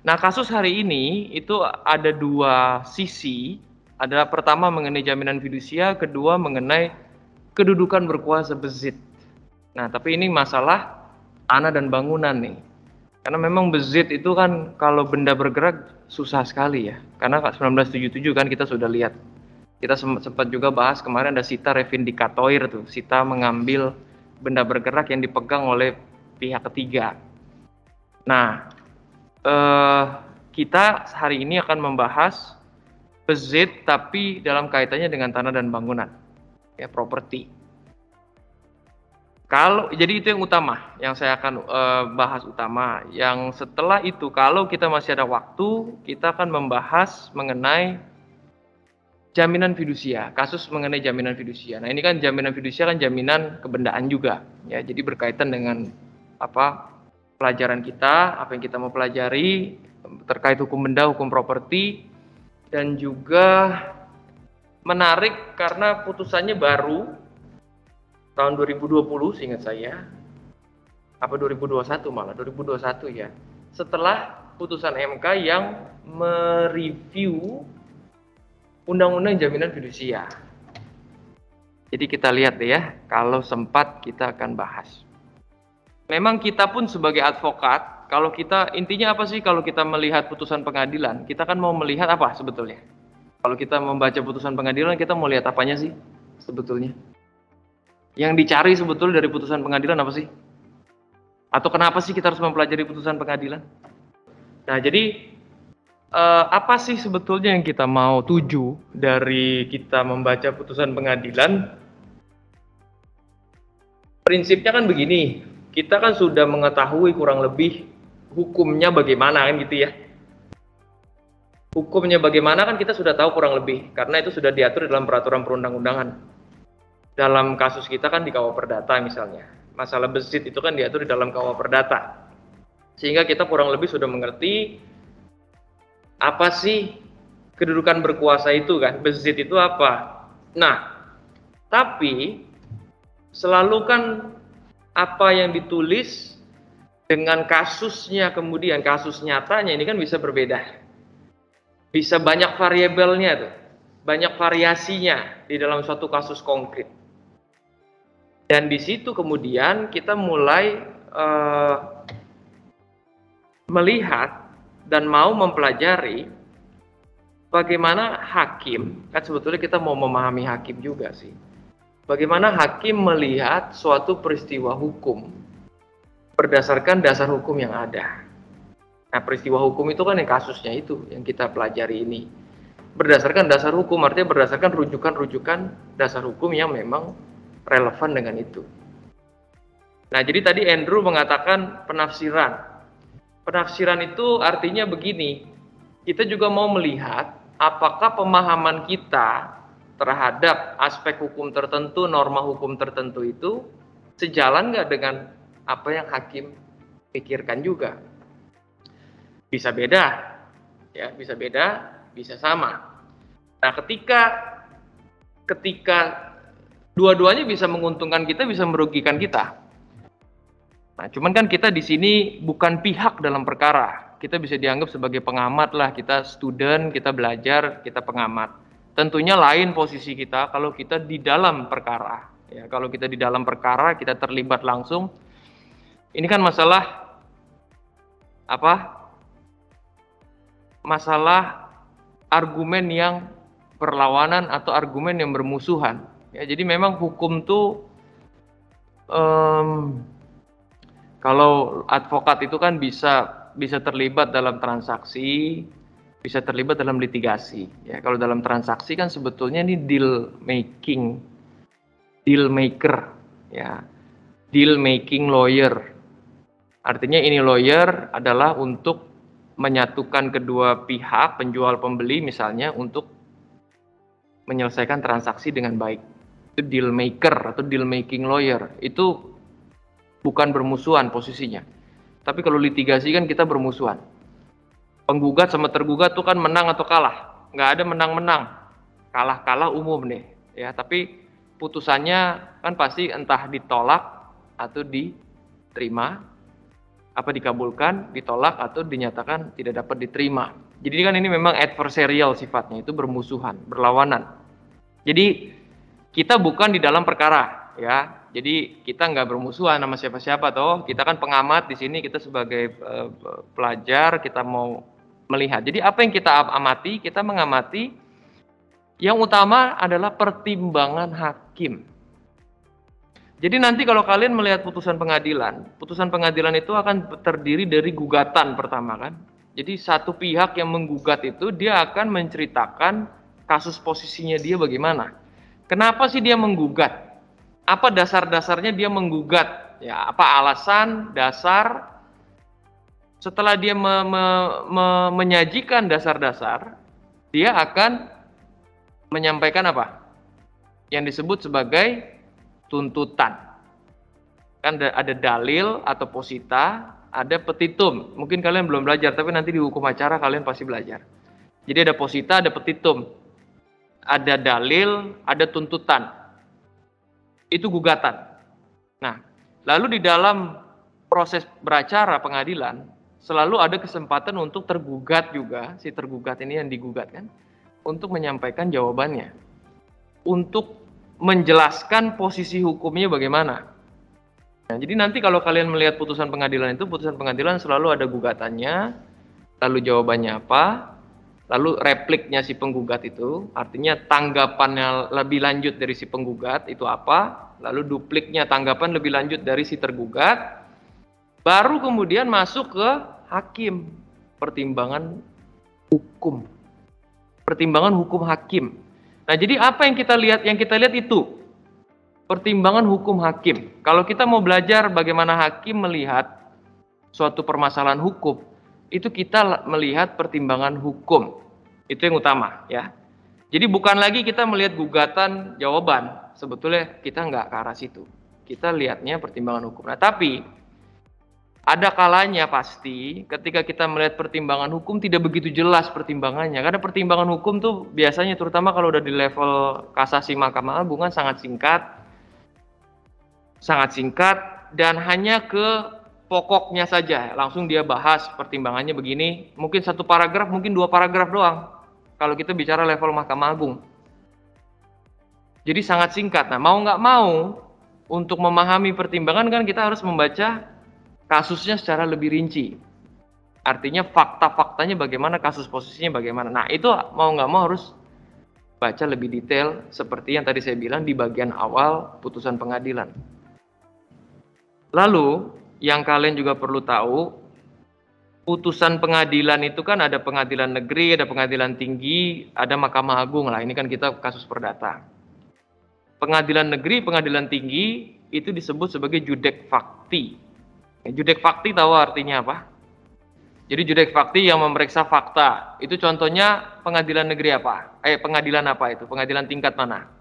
Nah, kasus hari ini itu ada 2 sisi, adalah pertama mengenai jaminan fidusia, kedua mengenai kedudukan berkuasa Bezit. Nah, tapi ini masalah tanah dan bangunan nih. Karena memang Bezit itu kan kalau benda bergerak susah sekali ya. Karena 1977 kan kita sudah lihat. Kita sempat juga bahas kemarin ada sita revindicatoir tuh, sita mengambil benda bergerak yang dipegang oleh pihak ketiga. Nah, kita hari ini akan membahas Bezit tapi dalam kaitannya dengan tanah dan bangunan, ya properti. Jadi itu yang utama, yang saya akan bahas utama. Yang setelah itu, kalau kita masih ada waktu, kita akan membahas mengenai jaminan fidusia, kasus mengenai jaminan fidusia. Nah, ini kan jaminan fidusia kan jaminan kebendaan juga, ya. Jadi berkaitan dengan apa pelajaran kita, apa yang kita mau pelajari terkait hukum benda, hukum properti, dan juga menarik karena putusannya baru tahun 2020 seingat saya, apa 2021 malah 2021 ya. Setelah putusan MK yang mereview Undang-Undang Jaminan Fidusia. Jadi kita lihat deh ya, kalau sempat kita akan bahas. Memang kita pun sebagai advokat, kalau kita intinya apa sih kalau kita melihat putusan pengadilan, kita kan mau melihat apa sebetulnya? Kalau kita membaca putusan pengadilan, kita mau lihat apanya sih sebetulnya? Yang dicari sebetulnya dari putusan pengadilan apa sih? Atau kenapa sih kita harus mempelajari putusan pengadilan? Nah, jadi apa sih sebetulnya yang kita mau tuju dari kita membaca putusan pengadilan? Prinsipnya kan begini, kita kan sudah mengetahui kurang lebih hukumnya bagaimana kan gitu ya. Hukumnya bagaimana kan kita sudah tahu kurang lebih, karena itu sudah diatur dalam peraturan perundang-undangan. Dalam kasus kita kan di KUH Perdata misalnya, masalah Bezit itu kan diatur di dalam KUH Perdata. Sehingga kita kurang lebih sudah mengerti apa sih kedudukan berkuasa itu kan, Bezit itu apa. Nah, tapi selalu kan apa yang ditulis dengan kasusnya kemudian kasus nyatanya ini kan bisa berbeda. Bisa banyak variabelnya tuh, banyak variasinya di dalam suatu kasus konkret. Dan di situ kemudian kita mulai melihat dan mau mempelajari bagaimana hakim, kan sebetulnya kita mau memahami hakim juga sih. Bagaimana hakim melihat suatu peristiwa hukum berdasarkan dasar hukum yang ada. Nah, peristiwa hukum itu kan yang kasusnya itu yang kita pelajari ini. Berdasarkan dasar hukum, artinya berdasarkan rujukan-rujukan dasar hukum yang memang relevan dengan itu. Nah, jadi tadi Andrew mengatakan penafsiran. Penafsiran itu artinya begini, kita juga mau melihat apakah pemahaman kita terhadap aspek hukum tertentu, norma hukum tertentu itu sejalan nggak dengan apa yang hakim pikirkan juga. Bisa beda, ya bisa beda, bisa sama. Nah, ketika dua-duanya bisa menguntungkan kita, bisa merugikan kita. Nah, cuman kan kita di sini bukan pihak dalam perkara. Kita bisa dianggap sebagai pengamat lah, kita student, kita belajar, kita pengamat. Tentunya lain posisi kita kalau kita di dalam perkara. Ya, kalau kita di dalam perkara, kita terlibat langsung. Ini kan masalah apa? Masalah argumen yang berlawanan atau argumen yang bermusuhan. Ya, jadi memang hukum tuh kalau advokat itu kan bisa terlibat dalam transaksi, bisa terlibat dalam litigasi. Ya, kalau dalam transaksi kan sebetulnya ini deal maker, ya, deal making lawyer. Artinya ini lawyer adalah untuk menyatukan kedua pihak, penjual pembeli misalnya, untuk menyelesaikan transaksi dengan baik. Itu deal maker atau deal making lawyer. Itu bukan bermusuhan posisinya. Tapi kalau litigasi kan kita bermusuhan. Penggugat sama tergugat tuh kan menang atau kalah. Nggak ada menang-menang. Kalah-kalah umum nih. Ya, tapi putusannya kan pasti entah ditolak atau diterima. apa dikabulkan, ditolak, atau dinyatakan tidak dapat diterima. Jadi kan ini memang adversarial sifatnya, itu bermusuhan, berlawanan. Jadi kita bukan di dalam perkara, ya. Jadi kita nggak bermusuhan sama siapa-siapa toh. Kita kan pengamat di sini, kita sebagai pelajar, kita mau melihat. Jadi apa yang kita amati, kita mengamati yang utama adalah pertimbangan hakim. Jadi nanti kalau kalian melihat putusan pengadilan itu akan terdiri dari gugatan pertama kan. Jadi satu pihak yang menggugat itu dia akan menceritakan kasus posisinya dia bagaimana. Kenapa sih dia menggugat? Apa dasar-dasarnya dia menggugat? Ya, apa alasan, dasar? Setelah dia menyajikan dasar-dasar, dia akan menyampaikan apa? Yang disebut sebagai tuntutan. Kan ada dalil atau posita, ada petitum. Mungkin kalian belum belajar, tapi nanti di hukum acara kalian pasti belajar. Jadi ada posita, ada petitum. Ada dalil, ada tuntutan. Itu gugatan. Nah, lalu di dalam proses beracara pengadilan, selalu ada kesempatan untuk tergugat juga, si tergugat ini yang digugat kan, untuk menyampaikan jawabannya. Untuk menjelaskan posisi hukumnya bagaimana. Nah, jadi nanti kalau kalian melihat putusan pengadilan itu, putusan pengadilan selalu ada gugatannya, lalu jawabannya apa, lalu repliknya si penggugat itu, artinya tanggapannya lebih lanjut dari si penggugat itu apa, lalu dupliknya tanggapan lebih lanjut dari si tergugat, baru kemudian masuk ke hakim, pertimbangan hukum. Pertimbangan hukum hakim. Nah, jadi apa yang kita lihat? Yang kita lihat itu pertimbangan hukum hakim. Kalau kita mau belajar bagaimana hakim melihat suatu permasalahan hukum, itu kita melihat pertimbangan hukum. Itu yang utama, ya. Jadi bukan lagi kita melihat gugatan jawaban. Sebetulnya kita nggak ke arah situ. Kita lihatnya pertimbangan hukum. Nah, tapi ada kalanya pasti ketika kita melihat pertimbangan hukum tidak begitu jelas pertimbangannya. Karena pertimbangan hukum tuh biasanya terutama kalau udah di level kasasi Mahkamah Agung kan sangat singkat dan hanya ke pokoknya saja. Langsung dia bahas pertimbangannya begini. Mungkin satu paragraf, mungkin 2 paragraf doang. Kalau kita bicara level Mahkamah Agung. Jadi sangat singkat. Nah, mau nggak mau untuk memahami pertimbangan kan kita harus membaca kasusnya secara lebih rinci. Artinya fakta-faktanya bagaimana, kasus posisinya bagaimana. Nah, itu mau nggak mau harus baca lebih detail seperti yang tadi saya bilang di bagian awal putusan pengadilan. Lalu, yang kalian juga perlu tahu, putusan pengadilan itu kan ada pengadilan negeri, ada pengadilan tinggi, ada Mahkamah Agung lah. Ini kan kita kasus perdata. Pengadilan negeri, pengadilan tinggi itu disebut sebagai judek fakti. Judek fakti tahu artinya apa? Jadi judek fakti yang memeriksa fakta. Itu contohnya pengadilan negeri apa? Pengadilan apa itu? Pengadilan tingkat mana?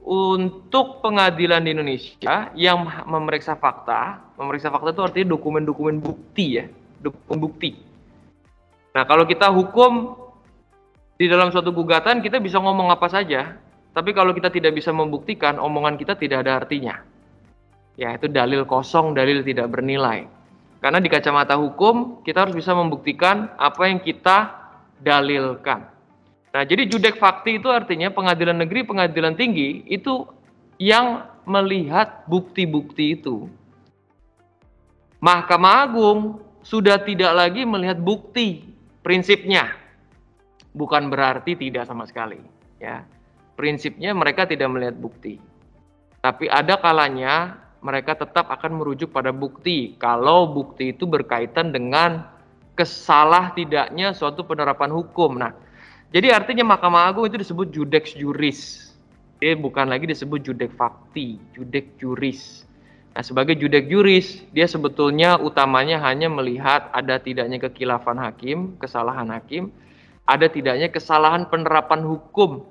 Untuk pengadilan di Indonesia yang memeriksa fakta itu artinya dokumen-dokumen bukti ya, dokumen bukti. Nah, kalau kita hukum di dalam suatu gugatan kita bisa ngomong apa saja, tapi kalau kita tidak bisa membuktikan, omongan kita tidak ada artinya. Ya, itu dalil kosong, dalil tidak bernilai. Karena di kacamata hukum, kita harus bisa membuktikan apa yang kita dalilkan. Nah, jadi judek fakti itu artinya pengadilan negeri, pengadilan tinggi, itu yang melihat bukti-bukti itu. Mahkamah Agung sudah tidak lagi melihat bukti, prinsipnya. Bukan berarti tidak sama sekali. Ya, prinsipnya mereka tidak melihat bukti. Tapi ada kalanya mereka tetap akan merujuk pada bukti kalau bukti itu berkaitan dengan kesalah tidaknya suatu penerapan hukum. Nah, jadi artinya Mahkamah Agung itu disebut judex juris. Dia bukan lagi disebut judek fakti, judek juris. Nah, sebagai judek juris, dia sebetulnya utamanya hanya melihat ada tidaknya kekhilafan hakim, kesalahan hakim, ada tidaknya kesalahan penerapan hukum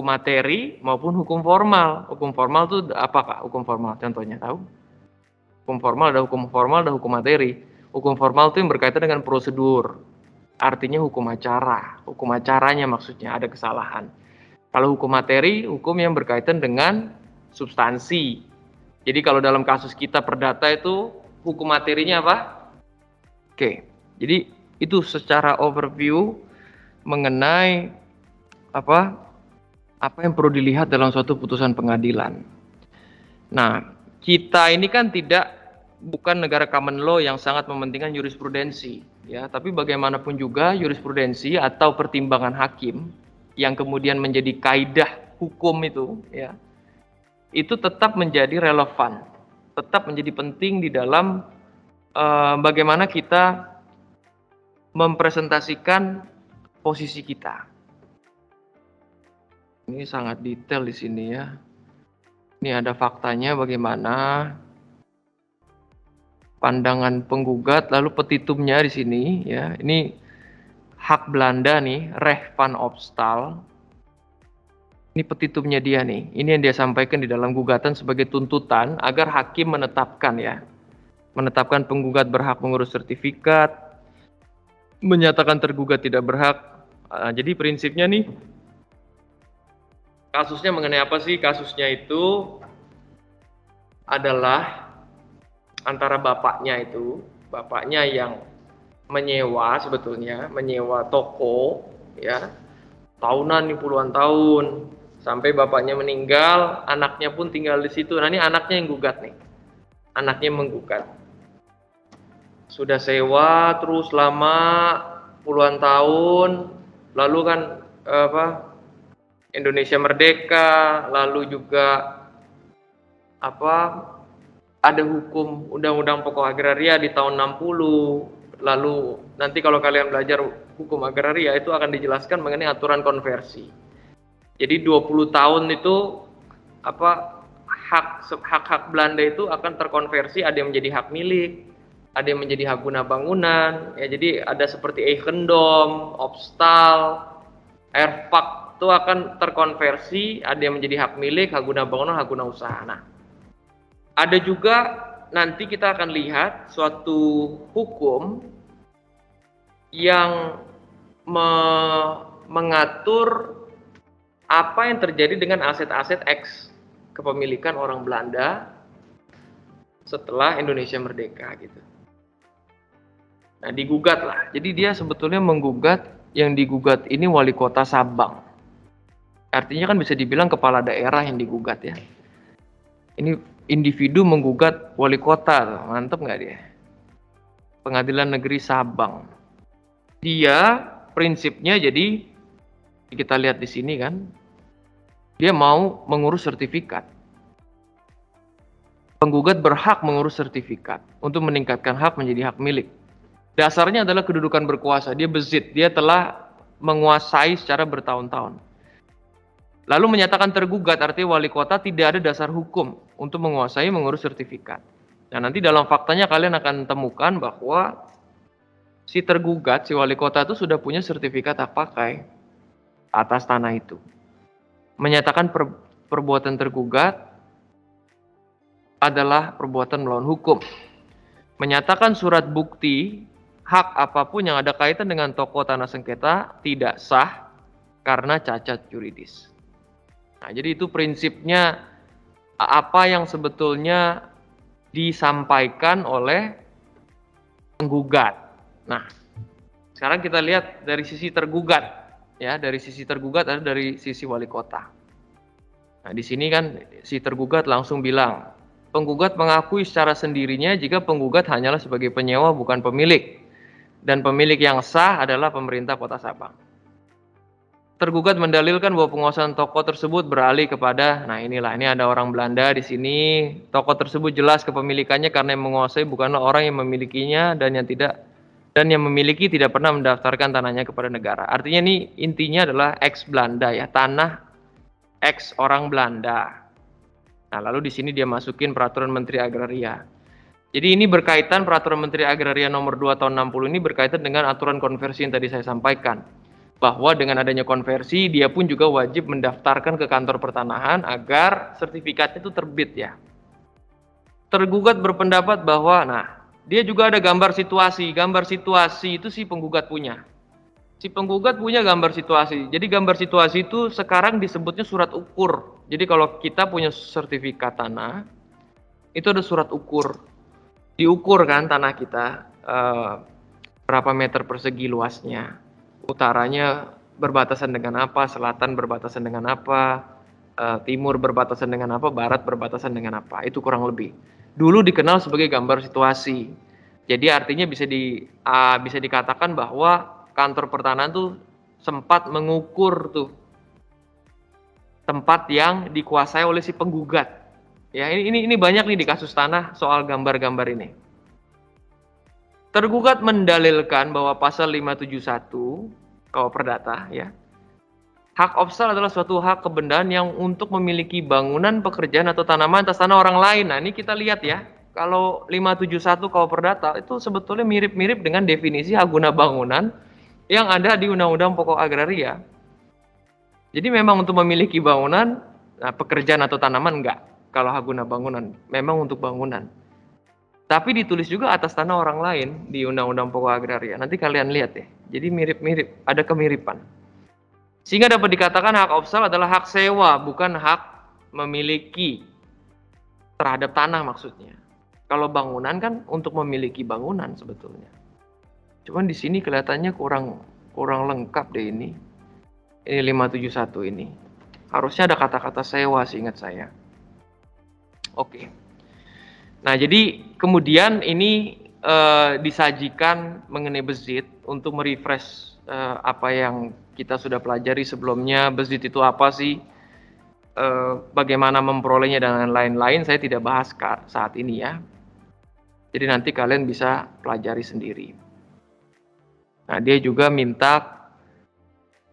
materi maupun hukum formal. Hukum formal itu apa, Kak? Hukum formal contohnya tahu? Hukum formal, ada hukum materi. Hukum formal itu yang berkaitan dengan prosedur. Artinya hukum acara. Hukum acaranya maksudnya ada kesalahan. Kalau hukum materi, hukum yang berkaitan dengan substansi. Jadi kalau dalam kasus kita perdata itu hukum materinya apa? Oke, jadi itu secara overview mengenai apa yang perlu dilihat dalam suatu putusan pengadilan. Nah, kita ini kan bukan negara common law yang sangat mementingkan jurisprudensi, ya. Tapi bagaimanapun juga jurisprudensi atau pertimbangan hakim yang kemudian menjadi kaidah hukum itu, ya, itu tetap menjadi relevan, tetap menjadi penting di dalam bagaimana kita mempresentasikan posisi kita. Ini sangat detail di sini ya. Ini ada faktanya bagaimana pandangan penggugat, lalu petitumnya di sini ya. Ini hak Belanda nih, Recht van Opstal. Ini petitumnya dia nih. Ini yang dia sampaikan di dalam gugatan sebagai tuntutan agar hakim menetapkan ya. Menetapkan penggugat berhak mengurus sertifikat, menyatakan tergugat tidak berhak. Jadi prinsipnya nih, kasusnya mengenai apa sih? Kasusnya itu adalah antara bapaknya yang menyewa toko ya, tahunan nih, puluhan tahun, sampai bapaknya meninggal, anaknya pun tinggal di situ. Nah, ini anaknya yang gugat nih, anaknya menggugat. Sudah sewa terus lama puluhan tahun, lalu kan Indonesia merdeka, lalu juga ada hukum Undang-Undang Pokok Agraria di tahun 60. Lalu nanti kalau kalian belajar hukum agraria itu akan dijelaskan mengenai aturan konversi. Jadi 20 tahun itu hak-hak Belanda itu akan terkonversi, ada yang menjadi hak milik, ada yang menjadi hak guna bangunan ya. Jadi ada seperti eigendom, opstal, erfak itu akan terkonversi, ada yang menjadi hak milik, hak guna bangunan, hak guna usaha. Nah, ada juga nanti kita akan lihat suatu hukum yang mengatur apa yang terjadi dengan aset-aset eks kepemilikan orang Belanda setelah Indonesia merdeka gitu. Nah, digugat lah. Jadi dia sebetulnya menggugat, yang digugat ini wali kota Sabang. Artinya kan bisa dibilang kepala daerah yang digugat ya. Ini individu menggugat wali kota, mantep nggak dia? Pengadilan Negeri Sabang. Dia prinsipnya, jadi kita lihat di sini kan, dia mau mengurus sertifikat. Penggugat berhak mengurus sertifikat untuk meningkatkan hak menjadi hak milik. Dasarnya adalah kedudukan berkuasa. Dia bezit, dia telah menguasai secara bertahun-tahun. Lalu menyatakan tergugat, artinya wali kota tidak ada dasar hukum untuk menguasai mengurus sertifikat. Nah, nanti dalam faktanya kalian akan temukan bahwa si tergugat, si wali kota itu sudah punya sertifikat hak pakai atas tanah itu. Menyatakan perbuatan tergugat adalah perbuatan melawan hukum. Menyatakan surat bukti hak apapun yang ada kaitan dengan toko tanah sengketa tidak sah karena cacat juridis. Nah, jadi itu prinsipnya apa yang sebetulnya disampaikan oleh penggugat. Nah, sekarang kita lihat dari sisi tergugat, ya, dari sisi tergugat ada dari sisi wali kota. Nah, di sini kan si tergugat langsung bilang, penggugat mengakui secara sendirinya jika penggugat hanyalah sebagai penyewa bukan pemilik, dan pemilik yang sah adalah pemerintah Kota Sabang. Tergugat mendalilkan bahwa penguasaan toko tersebut beralih kepada, nah inilah, ini ada orang Belanda di sini. Toko tersebut jelas kepemilikannya karena yang menguasai bukanlah orang yang memilikinya, dan yang memiliki tidak pernah mendaftarkan tanahnya kepada negara. Artinya ini intinya adalah ex Belanda ya, tanah ex orang Belanda. Nah, lalu di sini dia masukin peraturan Menteri Agraria. Jadi ini berkaitan, peraturan Menteri Agraria nomor 2 tahun 60 ini berkaitan dengan aturan konversi yang tadi saya sampaikan. Bahwa dengan adanya konversi, dia pun juga wajib mendaftarkan ke kantor pertanahan agar sertifikatnya itu terbit ya. Tergugat berpendapat bahwa, nah, dia juga ada gambar situasi. Gambar situasi itu si penggugat punya. Si penggugat punya gambar situasi. Jadi gambar situasi itu sekarang disebutnya surat ukur. Jadi kalau kita punya sertifikat tanah, itu ada surat ukur. diukur kan tanah kita, berapa meter persegi luasnya, utaranya berbatasan dengan apa, selatan berbatasan dengan apa, timur berbatasan dengan apa, barat berbatasan dengan apa, itu kurang lebih. Dulu dikenal sebagai gambar situasi. Jadi artinya bisa dikatakan bahwa kantor pertanahan tuh sempat mengukur tuh tempat yang dikuasai oleh si penggugat. Ya, ini banyak nih di kasus tanah soal gambar-gambar ini. Tergugat mendalilkan bahwa pasal 571 KUH Perdata ya. Hak opsal adalah suatu hak kebendaan yang untuk memiliki bangunan, pekerjaan atau tanaman atas tanah orang lain. Nah, ini kita lihat ya. Kalau 571 KUH Perdata itu sebetulnya mirip-mirip dengan definisi hak guna bangunan yang ada di Undang-Undang Pokok Agraria. Jadi memang untuk memiliki bangunan, nah, pekerjaan atau tanaman enggak. Kalau hak guna bangunan, memang untuk bangunan. Tapi ditulis juga atas tanah orang lain di Undang-Undang Pokok Agraria. Nanti kalian lihat ya. Jadi mirip-mirip, ada kemiripan. Sehingga dapat dikatakan hak opsal adalah hak sewa, bukan hak memiliki terhadap tanah maksudnya. Kalau bangunan kan untuk memiliki bangunan sebetulnya. Cuman di sini kelihatannya kurang lengkap deh ini. Ini 571 ini. Harusnya ada kata-kata sewa seingat saya. Oke. Nah, jadi kemudian ini disajikan mengenai bezit untuk merefresh apa yang kita sudah pelajari sebelumnya. Bezit itu apa sih? Bagaimana memperolehnya dan lain-lain. Saya tidak bahas saat ini ya. Jadi nanti kalian bisa pelajari sendiri. Nah, dia juga minta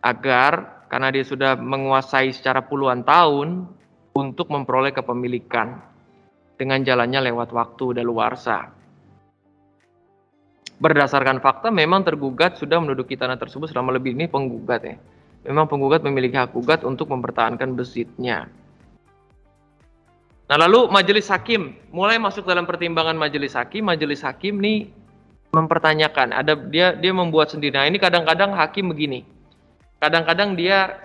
agar karena dia sudah menguasai secara puluhan tahun untuk memperoleh kepemilikan dengan jalannya lewat waktu daluarsa. Berdasarkan fakta memang tergugat sudah menduduki tanah tersebut selama lebih, ini penggugat ya. Memang penggugat memiliki hak gugat untuk mempertahankan bezitnya. Nah, lalu majelis hakim mulai masuk dalam pertimbangan majelis hakim nih mempertanyakan, dia membuat sendiri. Nah, ini kadang-kadang hakim begini. Kadang-kadang dia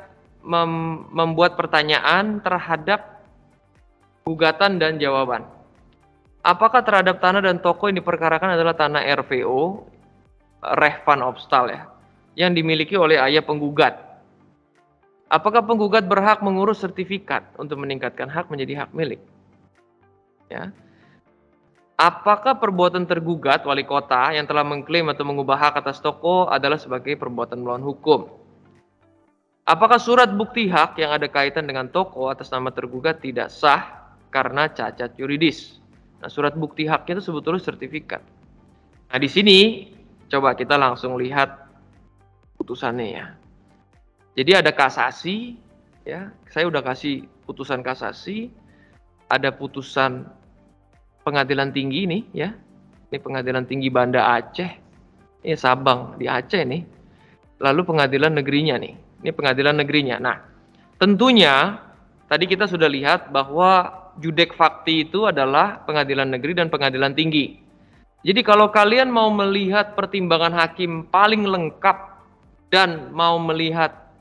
membuat pertanyaan terhadap gugatan dan jawaban. Apakah terhadap tanah dan toko yang diperkarakan adalah tanah RVO, Rehvan Opstal ya, yang dimiliki oleh ayah penggugat? Apakah penggugat berhak mengurus sertifikat untuk meningkatkan hak menjadi hak milik? Ya. Apakah perbuatan tergugat wali kota yang telah mengklaim atau mengubah hak atas toko adalah sebagai perbuatan melawan hukum? Apakah surat bukti hak yang ada kaitan dengan toko atas nama tergugat tidak sah karena cacat yuridis? Nah, surat bukti haknya itu sebetulnya sertifikat. Nah, di sini coba kita langsung lihat putusannya ya. Jadi ada kasasi, ya. Saya udah kasih putusan kasasi, ada putusan pengadilan tinggi nih, ya. Ini pengadilan tinggi Banda Aceh, ini Sabang di Aceh nih. Lalu pengadilan negerinya nih, ini pengadilan negerinya. Nah, tentunya tadi kita sudah lihat bahwa judek fakti itu adalah pengadilan negeri dan pengadilan tinggi. Jadi kalau kalian mau melihat pertimbangan hakim paling lengkap dan mau melihat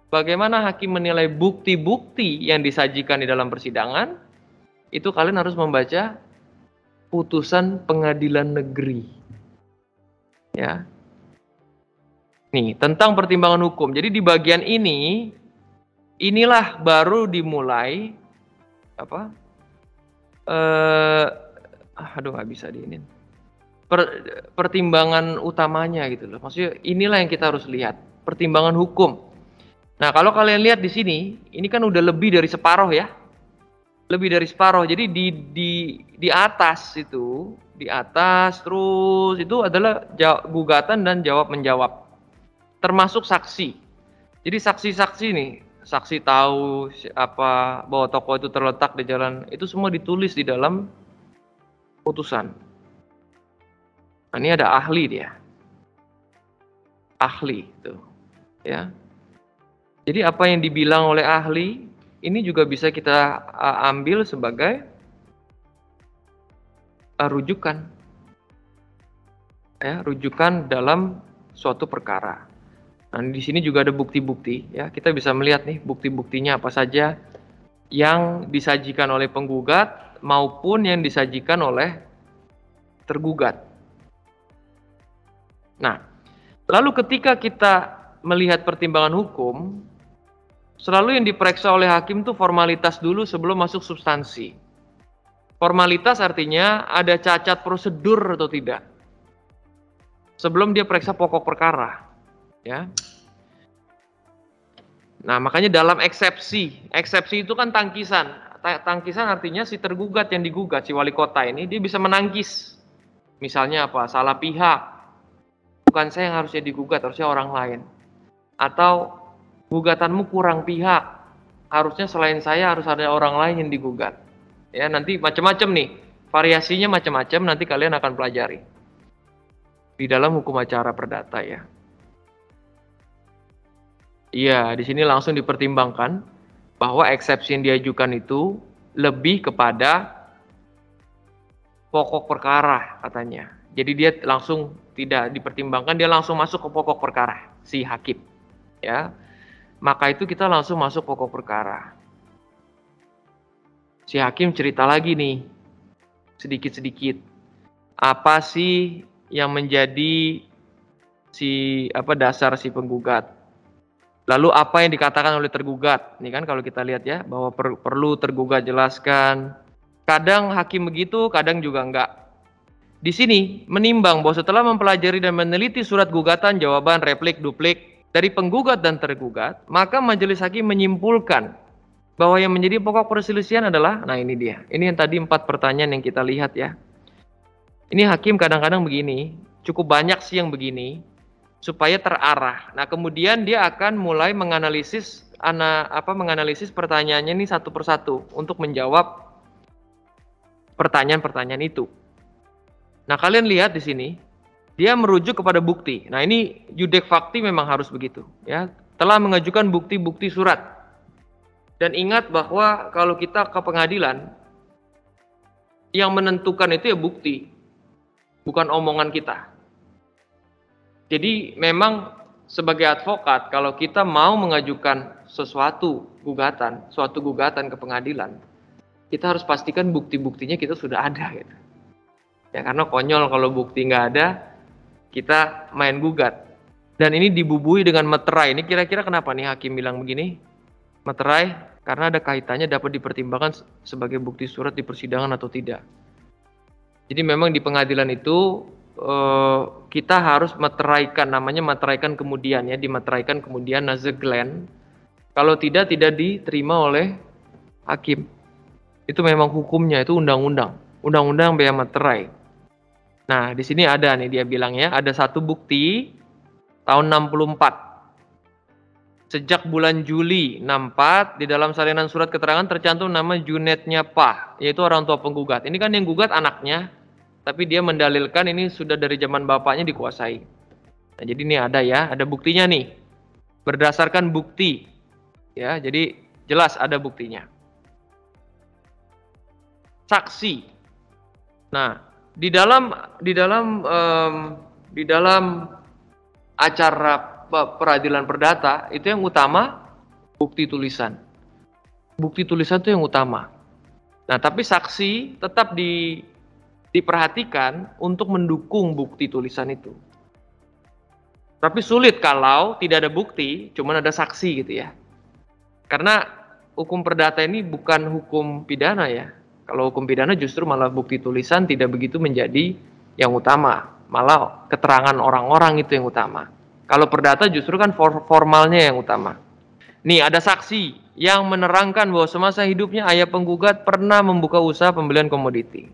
bagaimana hakim menilai bukti-bukti yang disajikan di dalam persidangan, itu kalian harus membaca putusan pengadilan negeri. Ya. Nih, tentang pertimbangan hukum. Jadi di bagian ini, inilah baru dimulai apa? Aduh, nggak bisa diinin. Pertimbangan utamanya gitu loh. Maksudnya inilah yang kita harus lihat, pertimbangan hukum. Nah, kalau kalian lihat di sini, ini kan udah lebih dari separuh ya. Lebih dari separuh. Jadi di atas itu, di atas terus itu adalah gugatan dan jawab menjawab. Termasuk saksi. Jadi saksi-saksi nih, saksi tahu apa bahwa toko itu terletak di jalan, itu semua ditulis di dalam putusan. Nah, ini ada ahli dia. Ahli itu. Ya. Jadi apa yang dibilang oleh ahli ini juga bisa kita ambil sebagai rujukan. Ya, rujukan dalam suatu perkara. Nah, di sini juga ada bukti-bukti ya. Kita bisa melihat nih bukti-buktinya apa saja yang disajikan oleh penggugat maupun yang disajikan oleh tergugat. Nah, lalu ketika kita melihat pertimbangan hukum, selalu yang diperiksa oleh hakim itu formalitas dulu sebelum masuk substansi. Formalitas artinya ada cacat prosedur atau tidak, sebelum dia periksa pokok perkara. Ya. Nah, makanya dalam eksepsi itu kan tangkisan. Tangkisan artinya si tergugat yang digugat, si wali kota ini, dia bisa menangkis. Misalnya apa? Salah pihak. Bukan saya yang harusnya digugat, harusnya orang lain. Atau gugatanmu kurang pihak. Harusnya selain saya harus ada orang lain yang digugat. Ya, nanti macam-macam nih. Variasinya macam-macam, nanti kalian akan pelajari. Di dalam hukum acara perdata ya. Iya, di sini langsung dipertimbangkan bahwa eksepsi yang diajukan itu lebih kepada pokok perkara katanya. Jadi dia langsung tidak dipertimbangkan, dia langsung masuk ke pokok perkara si hakim. Ya. Maka itu kita langsung masuk pokok perkara. Si hakim cerita lagi nih, sedikit-sedikit. Apa sih yang menjadi dasar si penggugat? Lalu apa yang dikatakan oleh tergugat? Ini kan kalau kita lihat ya, bahwa perlu tergugat jelaskan. Kadang hakim begitu, kadang juga enggak. Di sini menimbang bahwa setelah mempelajari dan meneliti surat gugatan, jawaban, replik, duplik dari penggugat dan tergugat, maka majelis hakim menyimpulkan bahwa yang menjadi pokok perselisihan adalah, nah ini dia. Ini yang tadi 4 pertanyaan yang kita lihat ya. Ini hakim kadang-kadang begini, cukup banyak sih yang begini, supaya terarah. Nah, kemudian dia akan mulai menganalisis pertanyaannya ini satu persatu untuk menjawab pertanyaan-pertanyaan itu. Nah, kalian lihat di sini, dia merujuk kepada bukti. Nah, ini judek fakti memang harus begitu, ya. Telah mengajukan bukti-bukti surat. Dan ingat bahwa kalau kita ke pengadilan, yang menentukan itu ya bukti, bukan omongan kita. Jadi memang sebagai advokat, kalau kita mau mengajukan suatu gugatan ke pengadilan, kita harus pastikan bukti-buktinya kita sudah ada. Gitu. Ya, karena konyol kalau bukti nggak ada, kita main gugat. Dan ini dibubui dengan meterai. Ini kira-kira kenapa nih hakim bilang begini? Meterai, karena ada kaitannya dapat dipertimbangkan sebagai bukti surat di persidangan atau tidak. Jadi memang di pengadilan itu, kita harus meteraikan, namanya meteraikan kemudian ya, dimeteraikan kemudian nazeglen. Kalau tidak diterima oleh hakim. Itu memang hukumnya, itu undang-undang bea materai. Nah, di sini ada nih dia bilang ya, ada satu bukti tahun 64. Sejak bulan Juli 64 di dalam salinan surat keterangan tercantum nama Junetnya Pah, yaitu orang tua penggugat. Ini kan yang gugat anaknya. Tapi dia mendalilkan ini sudah dari zaman bapaknya dikuasai. Nah, jadi ini ada buktinya nih. Berdasarkan bukti, ya, jadi jelas ada buktinya. Saksi. Nah, di dalam acara peradilan perdata itu yang utama bukti tulisan. Bukti tulisan itu yang utama. Nah, tapi saksi tetap diperhatikan untuk mendukung bukti tulisan itu. Tapi sulit kalau tidak ada bukti, cuman ada saksi gitu ya. Karena hukum perdata ini bukan hukum pidana ya. Kalau hukum pidana justru malah bukti tulisan tidak begitu menjadi yang utama. Malah keterangan orang-orang itu yang utama. Kalau perdata justru kan formalnya yang utama. Nih ada saksi yang menerangkan bahwa semasa hidupnya ayah penggugat pernah membuka usaha pembelian komoditi.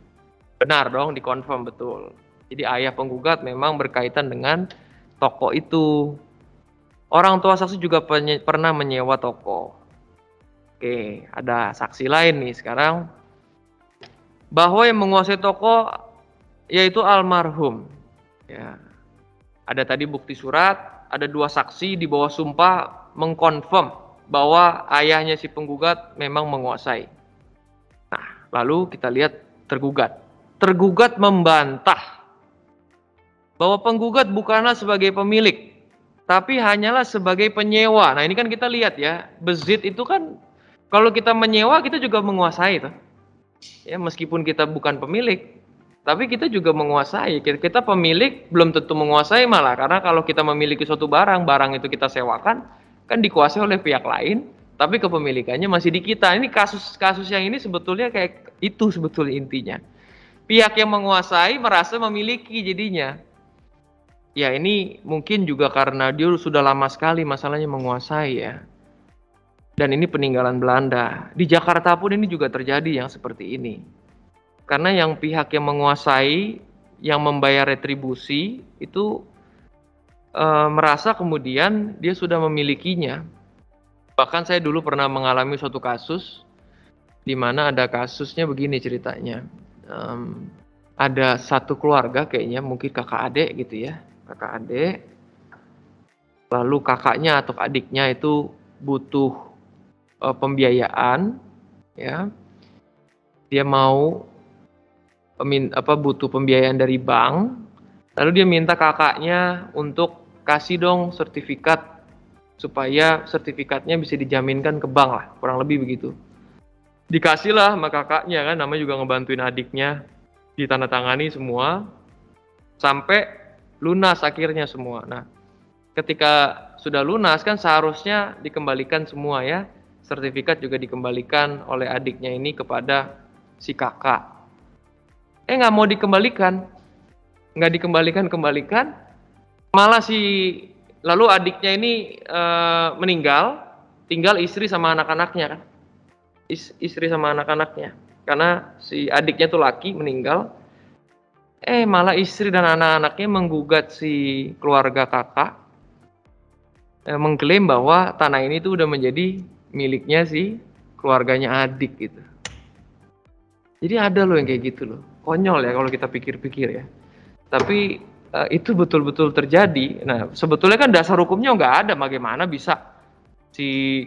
Benar dong, dikonfirm betul. Jadi ayah penggugat memang berkaitan dengan toko itu. Orang tua saksi juga pernah menyewa toko. Oke, ada saksi lain nih sekarang. Bahwa yang menguasai toko yaitu almarhum. Ya. Ada tadi bukti surat, ada 2 saksi di bawah sumpah mengkonfirm bahwa ayahnya si penggugat memang menguasai. Nah, lalu kita lihat tergugat. Tergugat membantah bahwa penggugat bukanlah sebagai pemilik, tapi hanyalah sebagai penyewa. Nah, ini kan kita lihat ya, bezit itu kan kalau kita menyewa kita juga menguasai tuh. Ya, meskipun kita bukan pemilik, Tapi kita juga menguasai. Kita pemilik belum tentu menguasai malah, karena kalau kita memiliki suatu barang, barang itu kita sewakan, kan dikuasai oleh pihak lain, tapi kepemilikannya masih di kita. Ini kasus yang ini sebetulnya kayak itu sebetulnya intinya. Pihak yang menguasai merasa memiliki jadinya. Ya ini mungkin juga karena dia sudah lama sekali masalahnya menguasai ya. Dan ini peninggalan Belanda. Di Jakarta pun ini juga terjadi yang seperti ini. Karena yang pihak yang menguasai, yang membayar retribusi, itu merasa kemudian dia sudah memilikinya. Bahkan saya dulu pernah mengalami suatu kasus, di mana ada kasusnya begini ceritanya. Ada satu keluarga kayaknya, mungkin kakak adik gitu ya. Kakak adik, lalu kakaknya atau adiknya itu butuh pembiayaan, ya. Dia mau butuh pembiayaan dari bank, lalu dia minta kakaknya untuk kasih dong sertifikat supaya sertifikatnya bisa dijaminkan ke bank lah, kurang lebih begitu. Dikasihlah sama kakaknya kan, namanya juga ngebantuin adiknya, ditandatangani semua sampai lunas akhirnya semua. Nah, ketika sudah lunas kan seharusnya dikembalikan semua ya, sertifikat juga dikembalikan oleh adiknya ini kepada si kakak. Nggak mau dikembalikan, nggak dikembalikan, malah lalu adiknya ini meninggal, tinggal istri sama anak-anaknya kan, istri sama anak-anaknya, karena si adiknya tuh laki meninggal, malah istri dan anak-anaknya menggugat si keluarga kakak, mengklaim bahwa tanah ini tuh udah menjadi miliknya si keluarganya adik gitu. Jadi ada loh yang kayak gitu loh. Konyol ya kalau kita pikir-pikir ya. Tapi itu betul-betul terjadi. Nah, sebetulnya kan dasar hukumnya nggak ada. Bagaimana bisa si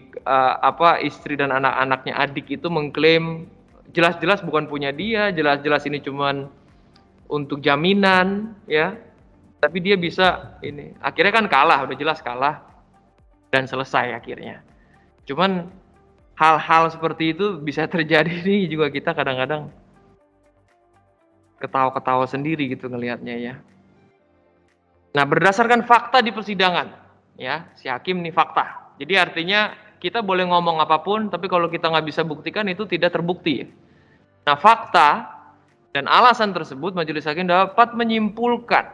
istri dan anak-anaknya adik itu mengklaim jelas-jelas bukan punya dia, jelas-jelas ini cuman untuk jaminan ya. Tapi dia bisa ini. Akhirnya kan kalah, udah jelas kalah dan selesai akhirnya. Cuman hal-hal seperti itu bisa terjadi nih juga, kita kadang-kadang ketawa-ketawa sendiri gitu ngelihatnya ya. Nah, berdasarkan fakta di persidangan ya, si hakim nih fakta. Jadi artinya kita boleh ngomong apapun, tapi kalau kita nggak bisa buktikan itu tidak terbukti. Nah, fakta dan alasan tersebut majelis hakim dapat menyimpulkan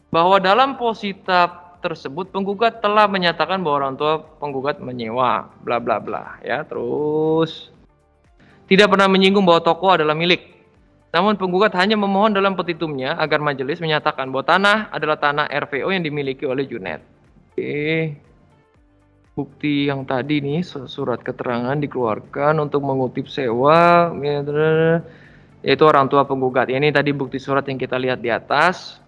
bahwa dalam posita tersebut penggugat telah menyatakan bahwa orang tua penggugat menyewa bla bla bla ya, terus tidak pernah menyinggung bahwa toko adalah milik. Namun penggugat hanya memohon dalam petitumnya agar majelis menyatakan bahwa tanah adalah tanah RVO yang dimiliki oleh Junet. Oke. Bukti yang tadi nih, surat keterangan dikeluarkan untuk mengutip sewa yaitu orang tua penggugat. Ini tadi bukti surat yang kita lihat di atas.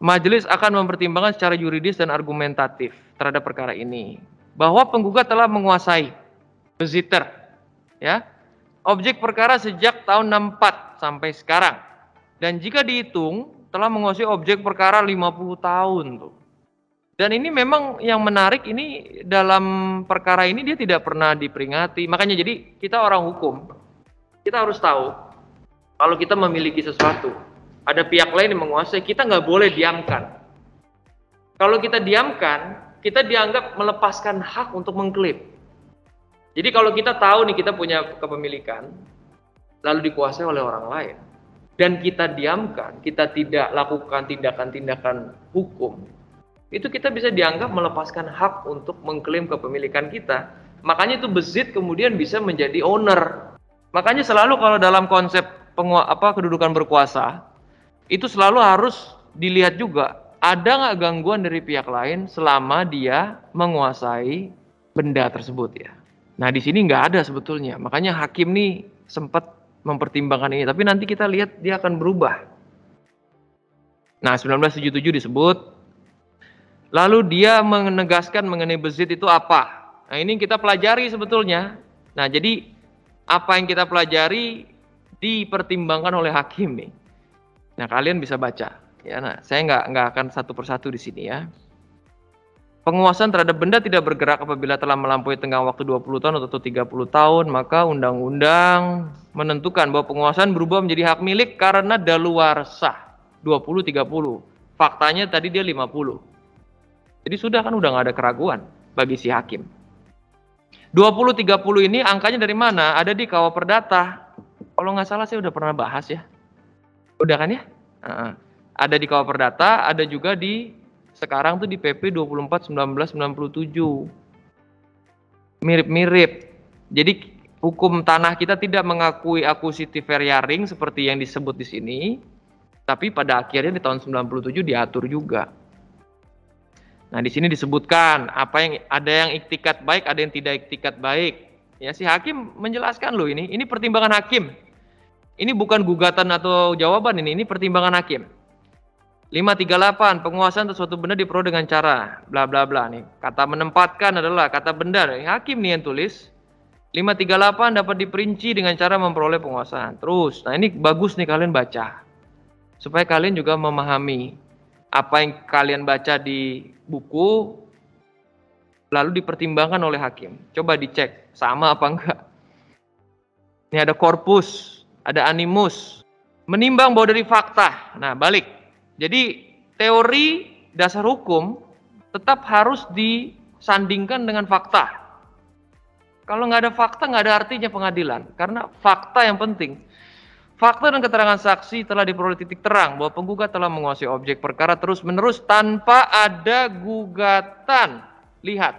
Majelis akan mempertimbangkan secara yuridis dan argumentatif terhadap perkara ini bahwa penggugat telah menguasai besitter ya objek perkara sejak tahun 64 sampai sekarang, dan jika dihitung telah menguasai objek perkara 50 tahun tuh. Dan ini memang yang menarik, ini dalam perkara ini dia tidak pernah diperingati. Makanya jadi kita orang hukum, kita harus tahu kalau kita memiliki sesuatu, ada pihak lain yang menguasai, kita nggak boleh diamkan. Kalau kita diamkan, kita dianggap melepaskan hak untuk mengklaim. Jadi kalau kita tahu nih kita punya kepemilikan, lalu dikuasai oleh orang lain, dan kita diamkan, kita tidak lakukan tindakan-tindakan hukum, itu kita bisa dianggap melepaskan hak untuk mengklaim kepemilikan kita. Makanya itu bezit kemudian bisa menjadi owner. Makanya selalu kalau dalam konsep kedudukan berkuasa, itu selalu harus dilihat juga, ada nggak gangguan dari pihak lain selama dia menguasai benda tersebut ya. Nah di sini nggak ada sebetulnya, makanya hakim nih sempat mempertimbangkan ini, tapi nanti kita lihat dia akan berubah. Nah 1977 disebut, lalu dia menegaskan mengenai bezit itu apa. Nah ini kita pelajari sebetulnya. Nah jadi apa yang kita pelajari dipertimbangkan oleh hakim nih. Nah kalian bisa baca ya. Nah saya nggak akan satu persatu di sini ya. Penguasaan terhadap benda tidak bergerak apabila telah melampaui tenggang waktu 20 tahun atau 30 tahun, maka undang-undang menentukan bahwa penguasaan berubah menjadi hak milik karena daluarsa 20-30. Faktanya tadi dia 50. Jadi sudah kan udah nggak ada keraguan bagi si hakim. 20-30 ini angkanya dari mana? Ada di KUH Perdata. Kalau nggak salah saya udah pernah bahas ya. Udah kan ya? Ada di KUH Perdata, ada juga di sekarang tuh di PP 24/1997. Mirip-mirip. Jadi hukum tanah kita tidak mengakui acquisitive area ring seperti yang disebut di sini, tapi pada akhirnya di tahun 97 diatur juga. Nah, di sini disebutkan apa yang ada yang iktikat baik, ada yang tidak iktikat baik. Ya, si hakim menjelaskan loh ini pertimbangan hakim. Ini bukan gugatan atau jawaban ini pertimbangan hakim. 538, penguasaan atas suatu benda diperoleh dengan cara bla bla bla nih. Kata menempatkan adalah kata benda. Hakim nih yang tulis. 538 dapat diperinci dengan cara memperoleh penguasaan. Terus, nah ini bagus nih kalian baca. Supaya kalian juga memahami apa yang kalian baca di buku lalu dipertimbangkan oleh hakim. Coba dicek sama apa enggak. Ini ada korpus, ada animus. Menimbang bahwa dari fakta. Nah, balik. Jadi teori dasar hukum tetap harus disandingkan dengan fakta. Kalau nggak ada fakta, nggak ada artinya pengadilan. Karena fakta yang penting. Fakta dan keterangan saksi telah diperoleh titik terang bahwa penggugat telah menguasai objek perkara terus-menerus tanpa ada gugatan. Lihat,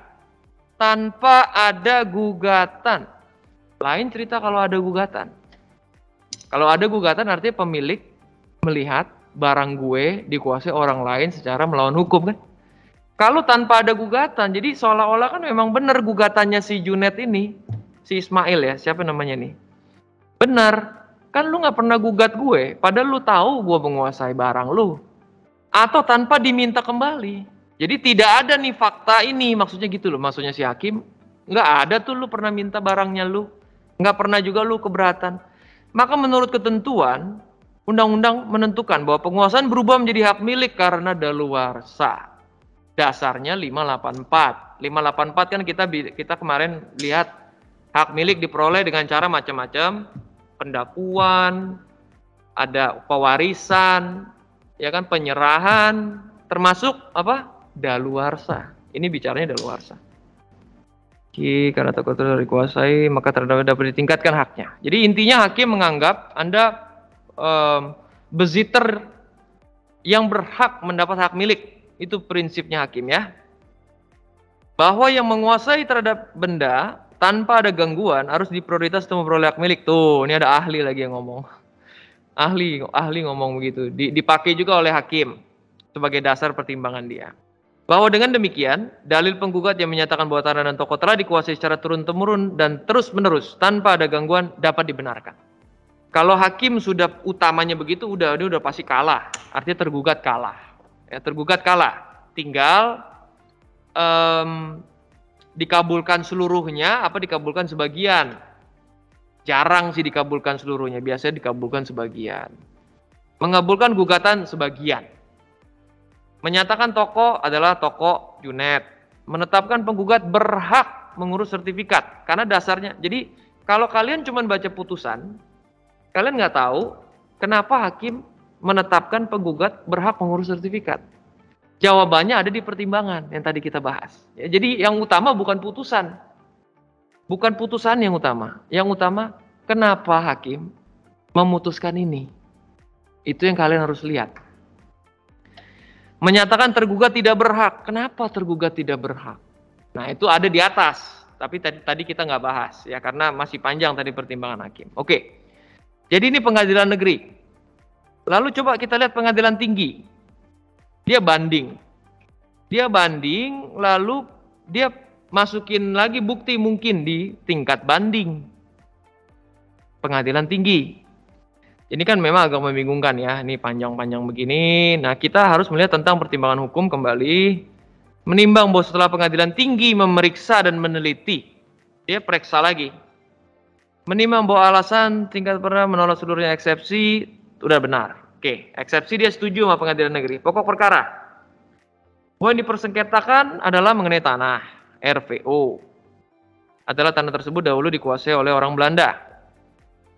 tanpa ada gugatan. Lain cerita kalau ada gugatan. Kalau ada gugatan artinya pemilik melihat barang gue dikuasai orang lain secara melawan hukum kan. Kalau tanpa ada gugatan, jadi seolah-olah kan memang benar gugatannya si Junet ini, si Ismail ya, siapa namanya nih. Benar, kan lu nggak pernah gugat gue, padahal lu tahu gue menguasai barang lu. Atau tanpa diminta kembali. Jadi tidak ada nih fakta ini, maksudnya gitu loh, maksudnya si hakim. Nggak ada tuh lu pernah minta barangnya lu, nggak pernah juga lu keberatan. Maka menurut ketentuan, undang-undang menentukan bahwa penguasaan berubah menjadi hak milik karena daluarsa. Dasarnya 584. 584 kan kita kemarin lihat hak milik diperoleh dengan cara macam-macam, pendakuan, ada pewarisan, ya kan, penyerahan, termasuk apa? Daluarsa. Ini bicaranya daluarsa. Karena takut dikuasai, maka terdakwa dapat ditingkatkan haknya. Jadi intinya hakim menganggap Anda beziter yang berhak mendapat hak milik. Itu prinsipnya hakim ya. Bahwa yang menguasai terhadap benda tanpa ada gangguan harus diprioritas untuk memperoleh hak milik. Tuh, ini ada ahli lagi yang ngomong. Ahli ngomong begitu. Dipakai juga oleh hakim sebagai dasar pertimbangan dia. Bahwa dengan demikian, dalil penggugat yang menyatakan bahwa tanah dan toko telah dikuasai secara turun-temurun dan terus-menerus tanpa ada gangguan dapat dibenarkan. Kalau hakim sudah utamanya begitu, dia udah pasti kalah. Artinya tergugat kalah. Ya, tergugat kalah. Tinggal dikabulkan seluruhnya, apa dikabulkan sebagian. Jarang sih dikabulkan seluruhnya, biasanya dikabulkan sebagian. Mengabulkan gugatan sebagian. Menyatakan toko adalah toko Junet. Menetapkan penggugat berhak mengurus sertifikat. Karena dasarnya, jadi kalau kalian cuma baca putusan, kalian nggak tahu kenapa hakim menetapkan penggugat berhak mengurus sertifikat. Jawabannya ada di pertimbangan yang tadi kita bahas. Ya, jadi yang utama bukan putusan. Bukan putusan yang utama. Yang utama kenapa hakim memutuskan ini. Itu yang kalian harus lihat. Menyatakan tergugat tidak berhak. Kenapa tergugat tidak berhak? Nah itu ada di atas. Tapi tadi kita nggak bahas. Ya karena masih panjang tadi pertimbangan hakim. Oke. Jadi ini pengadilan negeri. Lalu coba kita lihat pengadilan tinggi. Dia banding. Lalu dia masukin lagi bukti mungkin di tingkat banding. Pengadilan tinggi. Ini kan memang agak membingungkan ya. Ini panjang-panjang begini. Nah kita harus melihat tentang pertimbangan hukum kembali. Menimbang bahwa setelah pengadilan tinggi memeriksa dan meneliti. Dia periksa lagi. Menimbang bahwa alasan tingkat pernah menolak seluruhnya eksepsi udah benar. Oke, eksepsi dia setuju sama pengadilan negeri. Pokok perkara. Bahwa yang dipersengketakan adalah mengenai tanah, RVO. Adalah tanah tersebut dahulu dikuasai oleh orang Belanda.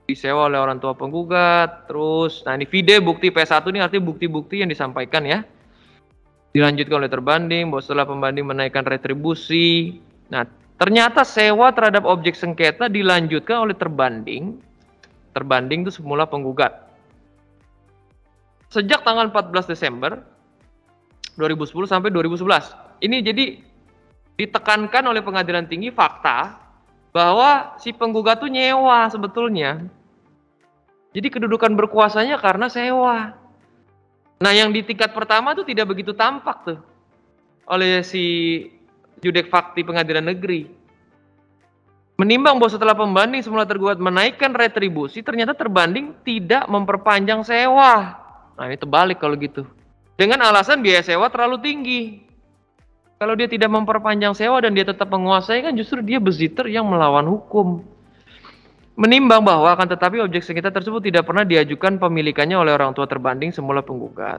Disewa oleh orang tua penggugat, terus, nah ini vide bukti P1 ini artinya bukti-bukti yang disampaikan ya. Dilanjutkan oleh terbanding, bahwa setelah pembanding menaikkan retribusi. Nah, ternyata sewa terhadap objek sengketa dilanjutkan oleh terbanding. Terbanding itu semula penggugat. Sejak tanggal 14 Desember 2010 sampai 2011. Ini jadi ditekankan oleh pengadilan tinggi fakta bahwa si penggugat itu nyewa sebetulnya. Jadi kedudukan berkuasanya karena sewa. Nah, yang di tingkat pertama itu tidak begitu tampak tuh oleh si judek fakti pengadilan negeri. Menimbang bahwa setelah pembanding semula tergugat menaikkan retribusi, ternyata terbanding tidak memperpanjang sewa. Nah, ini terbalik kalau gitu. Dengan alasan biaya sewa terlalu tinggi. Kalau dia tidak memperpanjang sewa dan dia tetap menguasai, kan justru dia beziter yang melawan hukum. Menimbang bahwa akan tetapi objek sengketa tersebut tidak pernah diajukan pemilikannya oleh orang tua terbanding semula penggugat.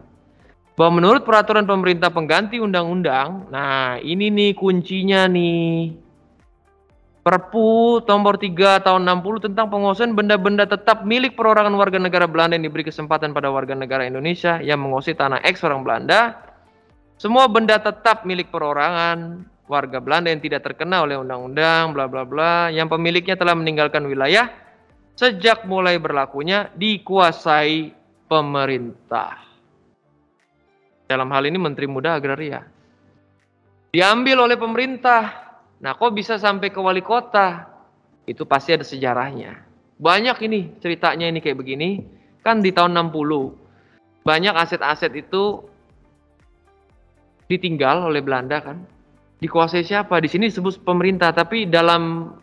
Bahwa menurut peraturan pemerintah pengganti undang-undang, nah ini nih kuncinya nih. Perpu nomor 3 tahun 60 tentang penguasaan benda-benda tetap milik perorangan warga negara Belanda yang diberi kesempatan pada warga negara Indonesia yang menguasai tanah eks orang Belanda. Semua benda tetap milik perorangan warga Belanda yang tidak terkena oleh undang-undang bla bla bla yang pemiliknya telah meninggalkan wilayah sejak mulai berlakunya dikuasai pemerintah. Dalam hal ini Menteri Muda Agraria. Diambil oleh pemerintah. Nah, kok bisa sampai ke wali kota? Itu pasti ada sejarahnya. Banyak ini ceritanya ini kayak begini. Kan di tahun 60 banyak aset-aset itu ditinggal oleh Belanda kan. Dikuasai siapa? Di sini disebut pemerintah, tapi dalam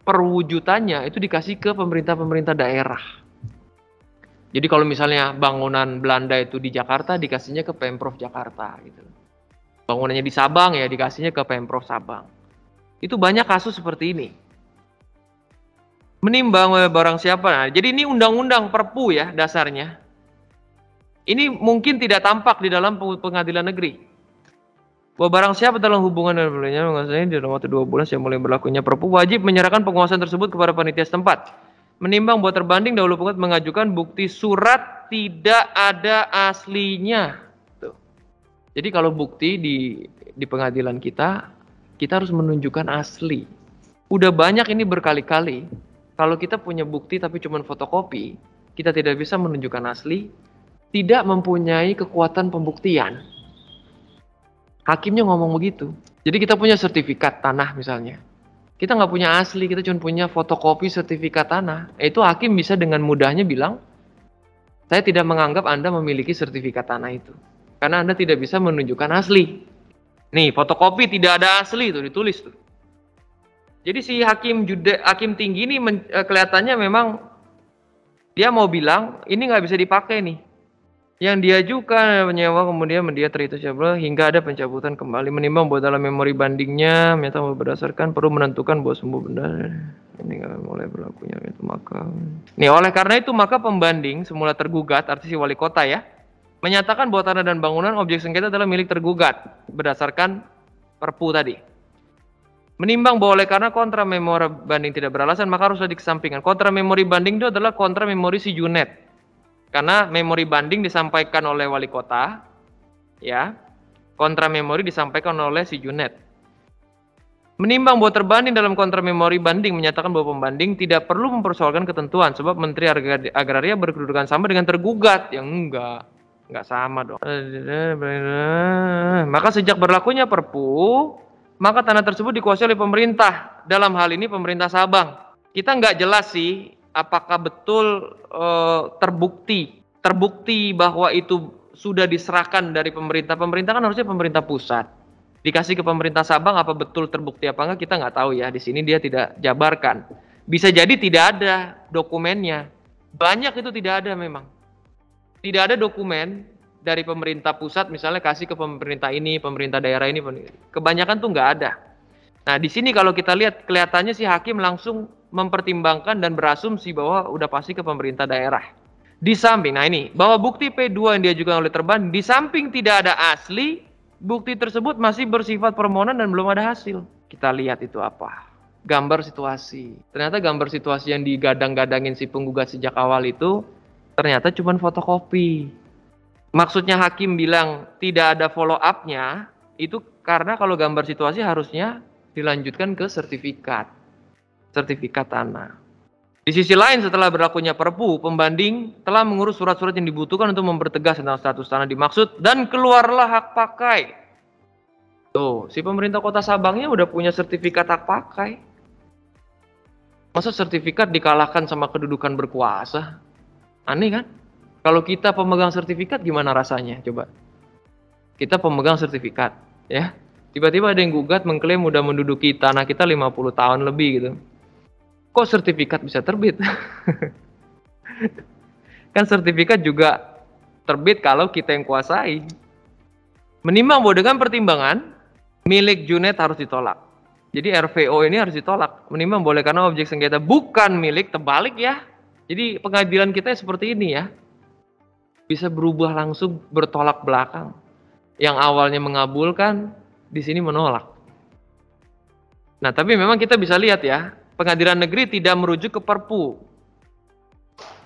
perwujudannya itu dikasih ke pemerintah-pemerintah daerah. Jadi kalau misalnya bangunan Belanda itu di Jakarta, dikasihnya ke Pemprov Jakarta gitu. Bangunannya di Sabang ya dikasihnya ke Pemprov Sabang. Itu banyak kasus seperti ini. Menimbang barang siapa. Nah, jadi ini undang-undang perpu ya dasarnya. Ini mungkin tidak tampak di dalam pengadilan negeri. Bahwa barang siapa dalam hubungan dengan pembelinya menguasai di dalam waktu 2 bulan yang mulai berlakunya perpu wajib menyerahkan penguasaan tersebut kepada panitia setempat. Menimbang bahwa terbanding dahulu penggugat mengajukan bukti surat tidak ada aslinya. Tuh. Jadi kalau bukti di pengadilan kita harus menunjukkan asli. Udah banyak ini berkali-kali. Kalau kita punya bukti tapi cuma fotokopi, kita tidak bisa menunjukkan asli, tidak mempunyai kekuatan pembuktian. Hakimnya ngomong begitu. Jadi kita punya sertifikat tanah misalnya. Kita nggak punya asli, kita cuma punya fotokopi sertifikat tanah. Itu hakim bisa dengan mudahnya bilang, saya tidak menganggap Anda memiliki sertifikat tanah itu. Karena Anda tidak bisa menunjukkan asli. Nih, fotokopi tidak ada asli itu ditulis tuh. Jadi si hakim tinggi ini kelihatannya memang dia mau bilang ini nggak bisa dipakai nih. Yang diajukan penyewa kemudian media terhitung hingga ada pencabutan kembali. Menimbang bahwa dalam memori bandingnya menyatakan berdasarkan perlu menentukan bahwa semua benda ini nggak mulai berlakunya itu maka. Nih oleh karena itu maka pembanding semula tergugat arti si wali kota ya menyatakan bahwa tanah dan bangunan objek sengketa adalah milik tergugat berdasarkan perpu tadi. Menimbang bahwa oleh karena kontra memori banding tidak beralasan maka haruslah dikesampingkan. Kontra memori banding itu adalah kontra memori si Junet. Karena memori banding disampaikan oleh wali kota, ya, kontra memori disampaikan oleh si Junet. Menimbang bahwa terbanding dalam kontra memori banding menyatakan bahwa pembanding tidak perlu mempersoalkan ketentuan sebab Menteri Agraria berkedudukan sama dengan tergugat, yang enggak sama dong. Maka sejak berlakunya Perpu, maka tanah tersebut dikuasai oleh pemerintah. Dalam hal ini pemerintah Sabang. Kita nggak jelas sih apakah betul terbukti bahwa itu sudah diserahkan dari pemerintah. Pemerintah kan harusnya pemerintah pusat. Dikasih ke pemerintah Sabang apa betul terbukti apa enggak kita nggak tahu ya. Di sini dia tidak jabarkan. Bisa jadi tidak ada dokumennya. Banyak itu tidak ada memang. Tidak ada dokumen dari pemerintah pusat misalnya kasih ke pemerintah ini, pemerintah daerah ini. Kebanyakan tuh nggak ada. Nah di sini kalau kita lihat kelihatannya si hakim langsung mempertimbangkan dan berasumsi bahwa udah pasti ke pemerintah daerah. Di samping, nah ini, bahwa bukti P2 yang diajukan oleh terbanding, di samping tidak ada asli, Bukti tersebut masih bersifat permohonan dan belum ada hasil. Kita lihat itu apa. Gambar situasi. Ternyata gambar situasi yang digadang-gadangin si penggugat sejak awal itu ternyata cuma fotokopi. Maksudnya hakim bilang tidak ada follow up-nya, itu karena kalau gambar situasi harusnya dilanjutkan ke sertifikat tanah. Di sisi lain, setelah berlakunya Perpu, pembanding telah mengurus surat-surat yang dibutuhkan untuk mempertegas tentang status tanah dimaksud dan keluarlah hak pakai. Tuh, si pemerintah Kota Sabangnya udah punya sertifikat hak pakai. Masa sertifikat dikalahkan sama kedudukan berkuasa? Aneh kan? Kalau kita pemegang sertifikat gimana rasanya? Coba. Kita pemegang sertifikat, ya. Tiba-tiba ada yang gugat mengklaim udah menduduki tanah kita 50 tahun lebih gitu. Kok sertifikat bisa terbit? Kan sertifikat juga terbit kalau kita yang kuasai. Menimbang bahwa dengan pertimbangan, milik Junet harus ditolak. Jadi RVO ini harus ditolak. Menimbang boleh karena objek sengketa bukan milik, terbalik ya. Jadi pengadilan kita seperti ini ya. Bisa berubah langsung bertolak belakang. Yang awalnya mengabulkan, di sini menolak. Nah, tapi memang kita bisa lihat ya, pengadilan negeri tidak merujuk ke Perpu.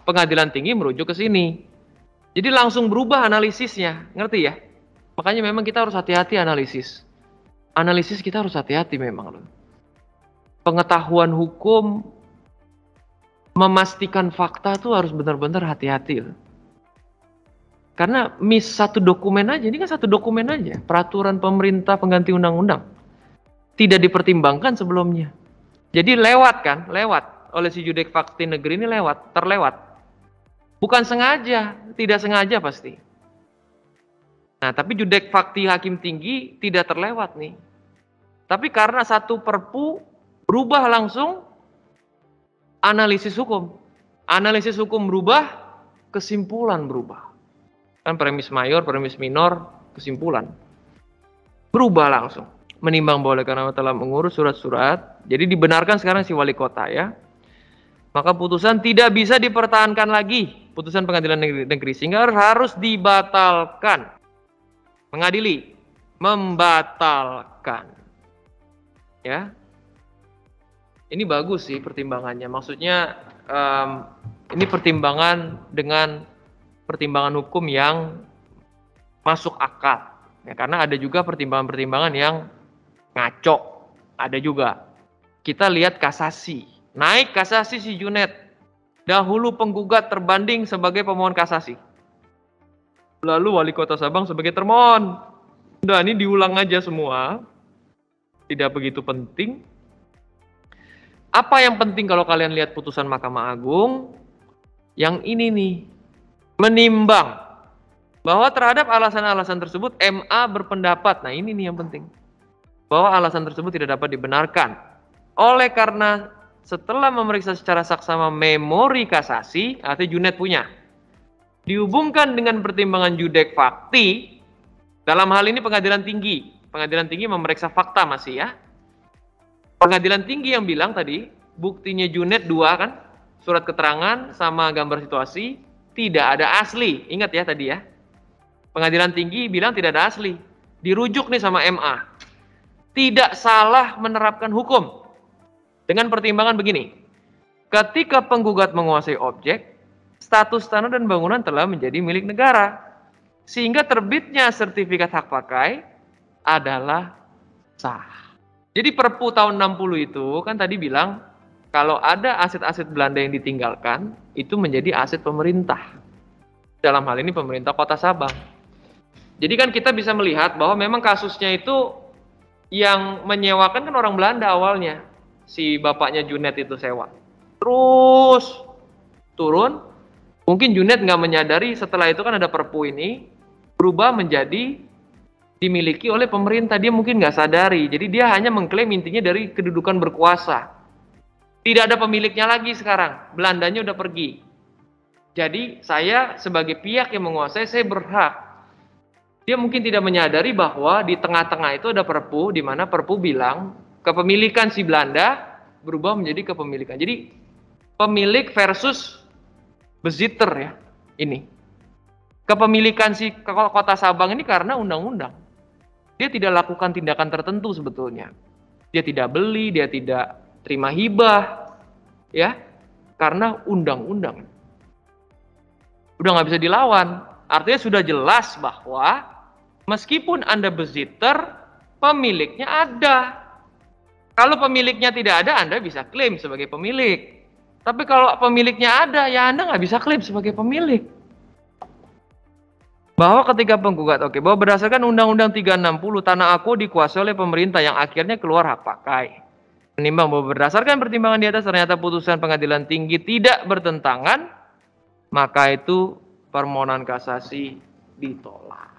Pengadilan tinggi merujuk ke sini. Jadi langsung berubah analisisnya, ngerti ya? Makanya memang kita harus hati-hati analisis. Analisis kita harus hati-hati memang loh. Pengetahuan hukum, memastikan fakta tuh harus benar-benar hati-hati loh. Karena satu dokumen aja, ini kan satu dokumen aja, peraturan pemerintah pengganti undang-undang. Tidak dipertimbangkan sebelumnya. Jadi lewat oleh si judek fakti negeri ini terlewat. Bukan sengaja, tidak sengaja pasti. Nah, tapi judek fakti hakim tinggi tidak terlewat nih. Tapi karena satu Perpu berubah langsung analisis hukum. Analisis hukum berubah, kesimpulan berubah. Kan premis mayor, premis minor, kesimpulan. Berubah langsung. Menimbang boleh karena telah mengurus surat-surat, jadi dibenarkan sekarang si wali kota ya. Maka putusan tidak bisa dipertahankan lagi, putusan pengadilan negeri sehingga harus dibatalkan. Mengadili, membatalkan. Ya. Ini bagus sih pertimbangannya. Maksudnya ini pertimbangan dengan pertimbangan hukum yang masuk akal. Ya, karena ada juga pertimbangan-pertimbangan yang ngaco, ada juga. Kita lihat kasasi, naik kasasi si Junet. Dahulu penggugat terbanding sebagai pemohon kasasi. Lalu wali kota Sabang sebagai termohon. Udah, ini diulang aja semua. Tidak begitu penting. Apa yang penting kalau kalian lihat putusan Mahkamah Agung? Yang ini nih, menimbang bahwa terhadap alasan-alasan tersebut MA berpendapat. Nah, ini nih yang penting. Bahwa alasan tersebut tidak dapat dibenarkan. Oleh karena setelah memeriksa secara saksama memori kasasi, artinya Junet punya, dihubungkan dengan pertimbangan judek fakti, dalam hal ini pengadilan tinggi. Pengadilan tinggi memeriksa fakta masih ya. Pengadilan tinggi yang bilang tadi, buktinya Junet 2 kan, surat keterangan sama gambar situasi, tidak ada asli. Ingat ya tadi ya. Pengadilan tinggi bilang tidak ada asli. Dirujuk nih sama MA. Tidak salah menerapkan hukum. Dengan pertimbangan begini. Ketika penggugat menguasai objek, status tanah dan bangunan telah menjadi milik negara. Sehingga terbitnya sertifikat hak pakai adalah sah. Jadi Perpu tahun 60 itu kan tadi bilang kalau ada aset-aset Belanda yang ditinggalkan, itu menjadi aset pemerintah. Dalam hal ini pemerintah Kota Sabang. Jadi kan kita bisa melihat bahwa memang kasusnya itu yang menyewakan kan orang Belanda awalnya. Si bapaknya Junet itu sewa. Terus turun. Mungkin Junet nggak menyadari setelah itu kan ada Perpu ini. Berubah menjadi dimiliki oleh pemerintah. Dia mungkin nggak sadari. Jadi dia hanya mengklaim intinya dari kedudukan berkuasa. Tidak ada pemiliknya lagi sekarang. Belandanya udah pergi. Jadi saya sebagai pihak yang menguasai, saya berhak. Dia mungkin tidak menyadari bahwa di tengah-tengah itu ada Perpu, di mana Perpu bilang kepemilikan si Belanda berubah menjadi kepemilikan. Jadi pemilik versus bezitter ya ini. Kepemilikan si Kota Sabang ini karena undang-undang. dia tidak lakukan tindakan tertentu sebetulnya. Dia tidak beli, dia tidak terima hibah, ya, karena undang-undang. Udah nggak bisa dilawan. Artinya sudah jelas bahwa meskipun Anda berziter, pemiliknya ada. Kalau pemiliknya tidak ada, Anda bisa klaim sebagai pemilik. Tapi kalau pemiliknya ada, ya Anda nggak bisa klaim sebagai pemilik. Bahwa ketika penggugat, bahwa berdasarkan Undang-Undang 360, tanah aku dikuasai oleh pemerintah yang akhirnya keluar hak pakai. Menimbang bahwa berdasarkan pertimbangan di atas ternyata putusan pengadilan tinggi tidak bertentangan, maka itu permohonan kasasi ditolak.